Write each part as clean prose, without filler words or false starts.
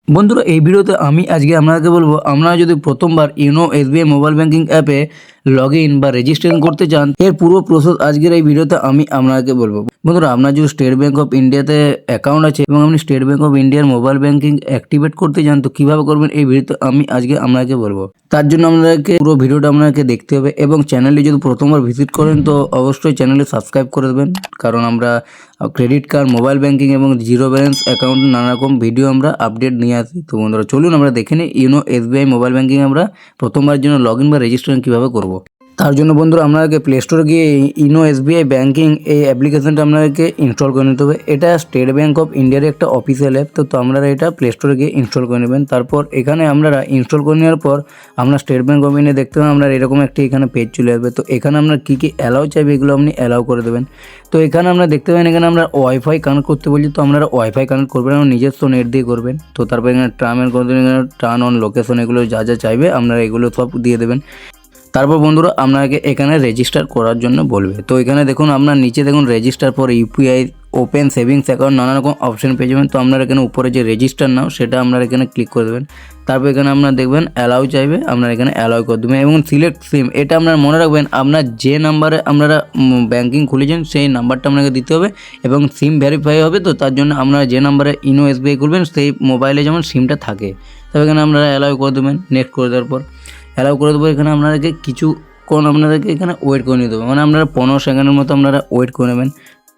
বন্ধুরা এই ভিডিওতে আমি আজকে আপনাদেরকে বলবো আপনারা যদি প্রথমবার ইউনো এসবিআই মোবাইল ব্যাংকিং অ্যাপে লগ ইন বা রেজিস্ট্রেশন করতে চান এর পুরো প্রসেস আজকের এই ভিডিওতে আমি আপনাদেরকে বলবো। বন্ধুরা আপনার যদি স্টেট ব্যাংক অফ ইন্ডিয়াতে অ্যাকাউন্ট আছে এবং আপনি স্টেট ব্যাংক অফ ইন্ডিয়ার মোবাইল ব্যাংকিং অ্যাক্টিভেট করতে চান তো কীভাবে করবেন এই ভিডিওতে আমি আজকে আপনাদেরকে বলবো। তার জন্য আপনাদেরকে পুরো ভিডিওটা আপনাদেরকে দেখতে হবে এবং চ্যানেলে যদি প্রথমবার ভিজিট করেন তো অবশ্যই চ্যানেলে সাবস্ক্রাইব করে দেবেন, কারণ আমরা ক্রেডিট কার্ড, মোবাইল ব্যাংকিং এবং জিরো ব্যালেন্স অ্যাকাউন্ট নানা রকম ভিডিও আমরা আপডেট নিয়ে আসি। তো বন্ধুরা চলুন আমরা দেখে নিই ইউনো এসবিআই মোবাইল ব্যাংকিং আমরা প্রথমবার জন্য লগ ইন বা রেজিস্ট্রেশন কীভাবে করব। তার জন্য বন্ধুরা আপনাদেরকে প্লে স্টোরে গিয়ে ইউনো এসবিআই ব্যাংকিং এই অ্যাপ্লিকেশনটা আপনাদেরকে ইনস্টল করে নিতে হবে। এটা স্টেট ব্যাংক অফ ইন্ডিয়ার একটা অফিসিয়াল অ্যাপ, তো আপনারা এটা প্লে স্টোরে গিয়ে ইনস্টল করে নেবেন। তারপর এখানে আপনারা ইনস্টল করে নেওয়ার পর আপনার স্টেট ব্যাংক অফ ইন্ডিয়া দেখতে পাবেন আপনার এরকম একটি এখানে পেজ চলে আসবে। তো এখানে আপনার কী কী অ্যালাউ চাইবে এগুলো আপনি অ্যালাউ করে দেবেন। তো এখানে আমরা দেখতে পাবেন এখানে আমরা ওয়াইফাই কানেক্ট করতে বলছি, তো আপনারা ওয়াইফাই কানেক্ট করবেন এবং নিজস্ব নেট দিয়ে করবেন। তো তারপর এখানে টার্ম অ্যান্ড কন্ডিশন, এখানে টার্ন অন লোকেশন, এগুলো যা যা চাইবে আপনারা এগুলো সব দিয়ে দেবেন। তারপর বন্ধুরা আপনাকে এখানে রেজিস্টার করার জন্য বলবে। তো এখানে দেখুন আপনার নিচে দেখুন register for UPI, open savings account, নানা রকম অপশন পেয়ে যাবেন। তো আপনারা এখানে উপরে যে রেজিস্টার নাও সেটা আপনারা এখানে ক্লিক করে দেবেন। তারপর এখানে আপনারা দেখবেন অ্যালাউ চাইবে, আপনারা এখানে অ্যালাউ করে দেবেন এবং সিলেক্ট সিম, এটা আপনারা মনে রাখবেন আপনার যে নাম্বারে আপনারা ব্যাংকিং খুলেছেন সেই নাম্বারটা আপনাকে দিতে হবে এবং সিম ভেরিফাই হবে। তো তার জন্য আপনারা যে নাম্বারে ইউনো এসবিআই করবেন সেই মোবাইলে যেমন সিমটা থাকে, তবে এখানে আপনারা অ্যালাউ করে দেবেন। নেক্সট করে দেওয়ার পর অ্যালাউ করে দেবো। এখানে আপনাদেরকে কিছুক্ষণ আপনাদেরকে এখানে ওয়েট করে নিতে হবে, মানে আপনারা 15 সেকেন্ডের মতো আপনারা ওয়েট করে নেবেন।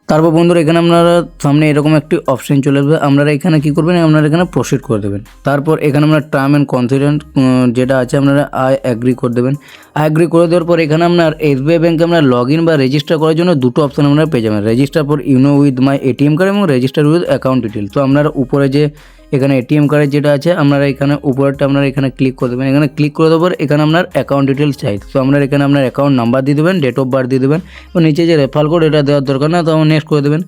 তারপর বন্ধুরা এখানে আপনারা সামনে এরকম একটি অপশন চলে আসবে, আপনারা এখানে কী করবেন আপনারা এখানে প্রসিড করে দেবেন। তারপর এখানে আপনার টার্ম অ্যান্ড কন্ডিশন যেটা আছে আপনারা আই অ্যাগ্রি করে দেবেন। অ্যাগ্রি করে দেওয়ার পর এখানে আপনার এসবিআই ব্যাংকে আপনার লগ ইন বা রেজিস্টার করার জন্য দুটো অপশন আপনারা পেয়ে যাবেন, register for YONO with my ATM card এবং রেজিস্টার উইথ অ্যাকাউন্ট ডিটেল। তো আপনারা উপরে যে এখানে এটিএম কার্ডের যেটা আছে আপনারা এখানে উপরেরটা আপনারা এখানে ক্লিক করে দেবেন। এখানে ক্লিক করে দেওয়ার পর এখানে আপনার অ্যাকাউন্ট ডিটেলস চাই, তো আপনারা এখানে আপনার অ্যাকাউন্ট নাম্বার দিয়ে দেবেন, ডেট অফ বার্থ দিয়ে দেবেন এবং নিচে যে রেফার কোড এটা দেওয়ার দরকার না, তো নেক্সট করে দেবেন।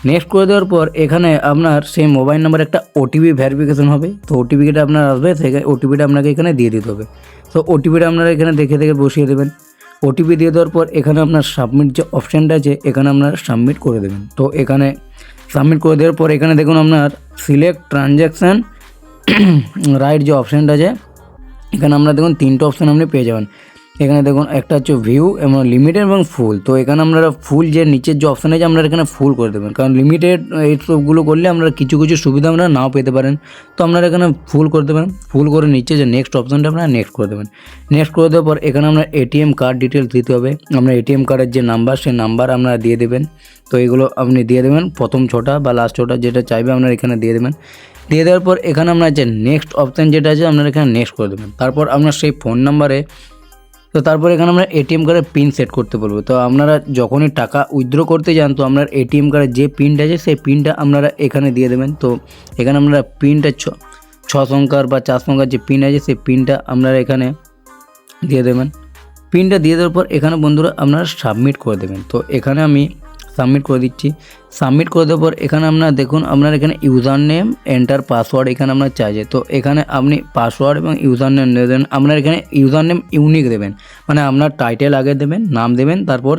নেক্সট করে দেওয়ার পর এখানে আপনার সেই মোবাইল নাম্বার একটা ওটিপি ভেরিফিকেশন হবে, তো ওটিপিটা আপনার আসবে, সেই ওটিপিটা আপনাকে এখানে দিয়ে দিতে হবে। তো ওটিপিটা আপনারা এখানে দেখে দেখে বসিয়ে দেবেন। ওটিপি দিয়ে দেওয়ার পর এখানে আপনার সাবমিট যে অপশানটা আছে এখানে আপনারা সাবমিট করে দেবেন। তো এখানে সাবমিট করে দেওয়ার পর এখানে দেখুন আপনার সিলেক্ট ট্রানজ্যাকশান রাইট যে অপশানটা আছে এখানে আমরা দেখুন তিনটে অপশান আপনি পেয়ে যাবেন। এখানে দেখুন একটা হচ্ছে ভিউ এবং লিমিটেড এবং ফুল। তো এখানে আপনারা ফুল যে নিচের যে অপশান আছে আপনারা এখানে ফুল করে দেবেন, কারণ লিমিটেড এই সবগুলো করলে আমরা কিছু কিছু সুবিধা আপনারা নাও পেতে পারেন। তো আপনারা এখানে ফুল করে দেবেন। ফুল করে নিচে যে নেক্সট অপশানটা আপনারা নেক্সট করে দেবেন। নেক্সট করে দেওয়ার পর এখানে আপনার এটিএম কার্ড ডিটেলস দিতে হবে, আপনার এটিএম কার্ডের যে নাম্বার সেই নাম্বার আপনারা দিয়ে দেবেন। তো এগুলো আপনি দিয়ে দেবেন, প্রথম 6টা বা লাস্ট 6টা যেটা চাইবে আপনারা এখানে দিয়ে দেবেন। দিয়ে দেওয়ার পর এখানে আপনার যে নেক্সট অপশান যেটা আছে আপনারা এখানে নেক্সট করে দেবেন। তারপর আপনার সেই ফোন নাম্বারে তো তারপর এখানে আমরা এটিএম কার্ডের পিন সেট করতে বলবো। তো আপনারা যখনই টাকা উইথড্র করতে যান তো আপনার এটিএম কার্ডের যে পিনটা আছে সেই পিনটা আপনারা এখানে দিয়ে দেবেন। তো এখানে আপনারা পিনটা 6 সংখ্যার বা 4 সংখ্যার যে পিন আছে সেই পিনটা আপনারা এখানে দিয়ে দেবেন। পিনটা দিয়ে দেওয়ার পর এখানে বন্ধুরা আপনারা সাবমিট করে দেবেন। তো এখানে আমি সাবমিট করে দিচ্ছি। সাবমিট করে দেওয়ার পর এখানে আপনারা দেখুন আপনার এখানে ইউজার নেম এন্টার পাসওয়ার্ড এখানে আপনার চাইছে। তো এখানে আপনি পাসওয়ার্ড এবং ইউজার নেম দেবেন। আপনার এখানে ইউজার নেম ইউনিক দেবেন, মানে আপনার টাইটেল আগে দেবেন, নাম দেবেন, তারপর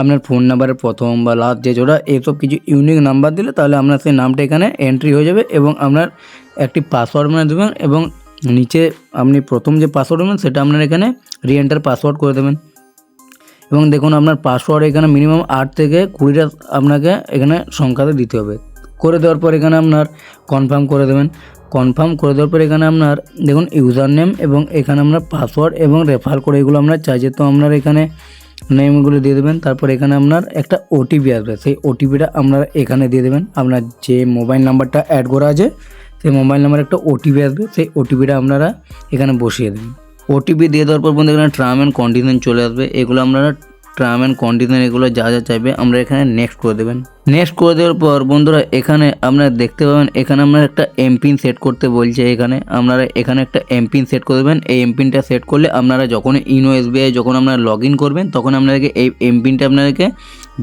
আপনার ফোন নাম্বারের প্রথম বা লাস্ট যে জোড়া এইসব কিছু ইউনিক নাম্বার দিলে তাহলে আপনার সেই নামটা এখানে এন্ট্রি হয়ে যাবে এবং আপনার একটি পাসওয়ার্ড মানে দেবেন এবং নিচে আপনি প্রথম যে পাসওয়ার্ড দেবেন সেটা আপনার এখানে রিএন্টার পাসওয়ার্ড করে দেবেন। এবং দেখুন আপনার পাসওয়ার্ড এখানে মিনিমাম 8 থেকে 20টা আপনাকে এখানে সংখ্যাতে দিতে হবে। করে দেওয়ার পর এখানে আপনার কনফার্ম করে দেবেন। কনফার্ম করে দেওয়ার পর এখানে আপনার দেখুন ইউজার নেম এবং এখানে আপনার পাসওয়ার্ড এবং রেফার করে এগুলো আমরা চাইছি, তো আপনার এখানে নেমগুলো দিয়ে দেবেন। তারপর এখানে আপনার একটা ওটিপি আসবে, সেই ওটিপিটা আপনারা এখানে দিয়ে দেবেন। আপনার যে মোবাইল নাম্বারটা অ্যাড করা আছে সেই মোবাইল নাম্বার একটা ওটিপি আসবে, সেই ওটিপিটা আপনারা এখানে বসিয়ে দেবেন। ওটিপি দিয়ে দেওয়ার পর বন্ধু এখানে টার্ম অ্যান্ড কন্ডিশন চলে আসবে, এগুলো আপনারা টার্ম অ্যান্ড কন্ডিশন এগুলো যা যা চাইবে আমরা এখানে নেক্সট করে দেবেন। নেক্সট করে দেওয়ার পর বন্ধুরা এখানে আপনারা দেখতে পাবেন এখানে আপনারা একটা এমপিন সেট করতে বলছে। এখানে আপনারা এখানে একটা এমপিন সেট করে দেবেন। এই এমপিনটা সেট করলে আপনারা যখন ইউনো এসবিআই যখন আপনারা লগ ইন করবেন তখন আপনাদেরকে এই এমপিনটা আপনাদেরকে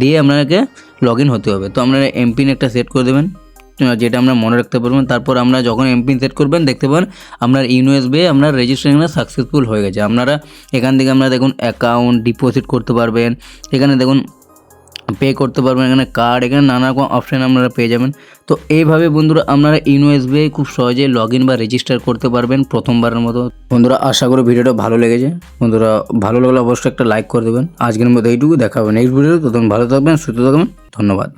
দিয়ে আপনাদেরকে লগ ইন হতে হবে। তো আপনারা এমপিন একটা সেট করে দেবেন যেটা আমরা মনে রাখতে পারবেন। তারপর আমরা যখন এমপিন সেট করবেন দেখতে পাবেন আপনার ইউনো এসবিআই আপনার রেজিস্ট্রেশন সাকসেসফুল হয়ে গেছে। আপনারা এখান থেকে আপনারা দেখুন অ্যাকাউন্ট ডিপোজিট করতে পারবেন, এখানে দেখুন পে করতে পারবেন, এখানে কার্ড, এখানে নানা রকম অপশান আপনারা পেয়ে যাবেন। তো এইভাবে বন্ধুরা আপনারা ইউনো এসবিআই খুব সহজে লগ ইন বা রেজিস্টার করতে পারবেন প্রথমবারের মতো। বন্ধুরা আশা করি ভিডিওটা ভালো লেগেছে। বন্ধুরা ভালো লাগলে অবশ্যই একটা লাইক করে দেবেন। আজকের মতো এইটুকু, দেখা হবে নেক্সট ভিডিও। তখন ভালো থাকবেন, সুস্থ থাকবেন, ধন্যবাদ।